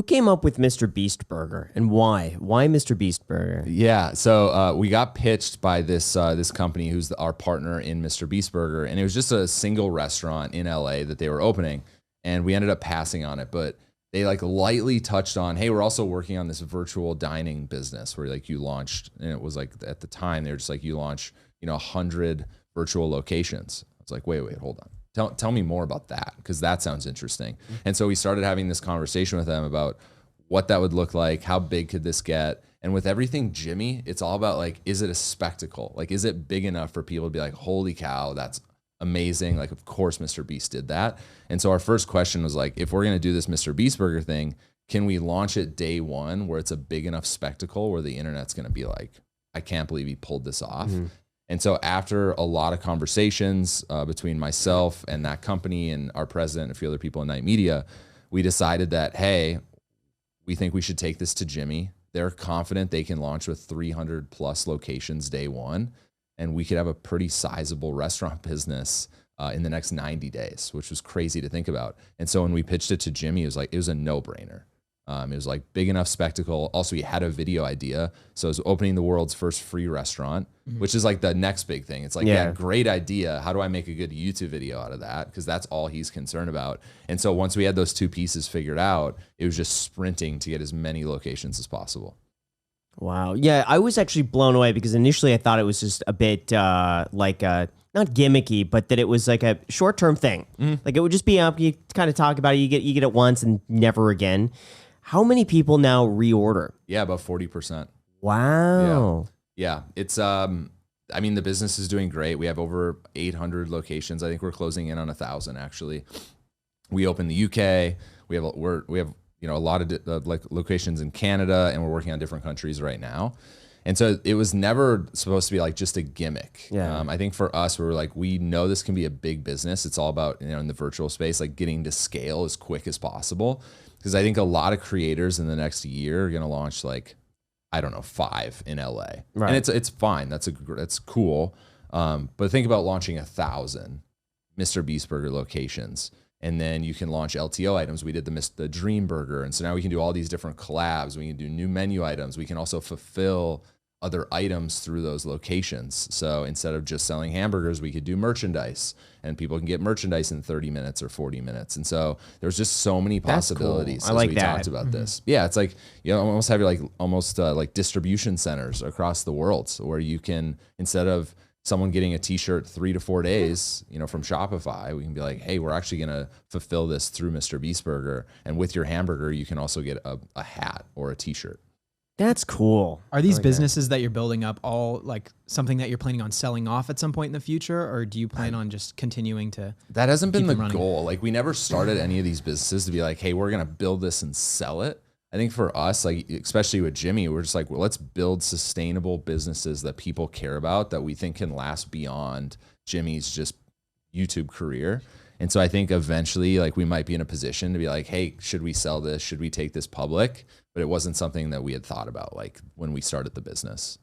Who came up with Mr. Beast Burger and why? Why Mr. Beast Burger? Yeah, so we got pitched by this company who's our partner in Mr. Beast Burger, and it was just a single restaurant in LA that they were opening, and we ended up passing on it. But they like lightly touched on, hey, we're also working on this virtual dining business where like you launched, and it was like at the time they were just like you launch 100 virtual locations. I was like, wait, hold on. Tell me more about that, because that sounds interesting. And so we started having this conversation with them about what that would look like, how big could this get? And with everything Jimmy, it's all about like, is it a spectacle? Like, is it big enough for people to be like, holy cow, that's amazing. Like, of course, Mr. Beast did that. And so our first question was like, if we're going to do this Mr. Beast Burger thing, can we launch it day one where it's a big enough spectacle where the internet's going to be like, I can't believe he pulled this off. And so after a lot of conversations between myself and that company and our president and a few other people in Night Media, we decided that, hey, we think we should take this to Jimmy. They're confident they can launch with 300 plus locations day one, and we could have a pretty sizable restaurant business in the next 90 days, which was crazy to think about. And so when we pitched it to Jimmy, it was a no-brainer. It was like big enough spectacle. Also, he had a video idea. So it was opening the world's first free restaurant, which is like the next big thing. It's like, yeah, great idea. How do I make a good YouTube video out of that? Because that's all he's concerned about. And so once we had those two pieces figured out, it was just sprinting to get as many locations as possible. Wow. Yeah, I was actually blown away because initially I thought it was just a bit not gimmicky, but that it was like a short-term thing. Like it would just be up, you kind of talk about it, you get it once and never again. How many people now reorder? Yeah, about 40%. Wow. Yeah. It's the business is doing great. We have over 800 locations. I think we're closing in on 1,000 actually. We opened the UK. We have a lot of like locations in Canada, and we're working on different countries right now. And so it was never supposed to be like just a gimmick. Yeah. I think for us, we were like, we know this can be a big business. It's all about, in the virtual space, like getting to scale as quick as possible. Because I think a lot of creators in the next year are going to launch like, I don't know, 5 in LA. Right. And it's fine. That's cool. But think about launching 1,000 Mr. Beast Burger locations. And then you can launch LTO items. We did the Dream Burger. And so now we can do all these different collabs. We can do new menu items. We can also fulfill other items through those locations. So instead of just selling hamburgers, we could do merchandise, and people can get merchandise in 30 minutes or 40 minutes. And so there's just so many possibilities. Cool. I like we that. talked about this. Yeah, it's like you almost have your like distribution centers across the world, so where you can, instead of someone getting a t-shirt 3 to 4 days, from Shopify, we can be like, hey, we're actually going to fulfill this through Mr. Beast Burger. And with your hamburger, you can also get a hat or a t-shirt. That's cool. Are these businesses that you're building up all like something that you're planning on selling off at some point in the future? Or do you plan on just continuing to? That hasn't been the goal. Like we never started any of these businesses to be like, hey, we're going to build this and sell it. I think for us, like especially with Jimmy, we're just like, well, let's build sustainable businesses that people care about, that we think can last beyond Jimmy's just YouTube career. And so I think eventually, like we might be in a position to be like, hey, should we sell this? Should we take this public? But it wasn't something that we had thought about like when we started the business.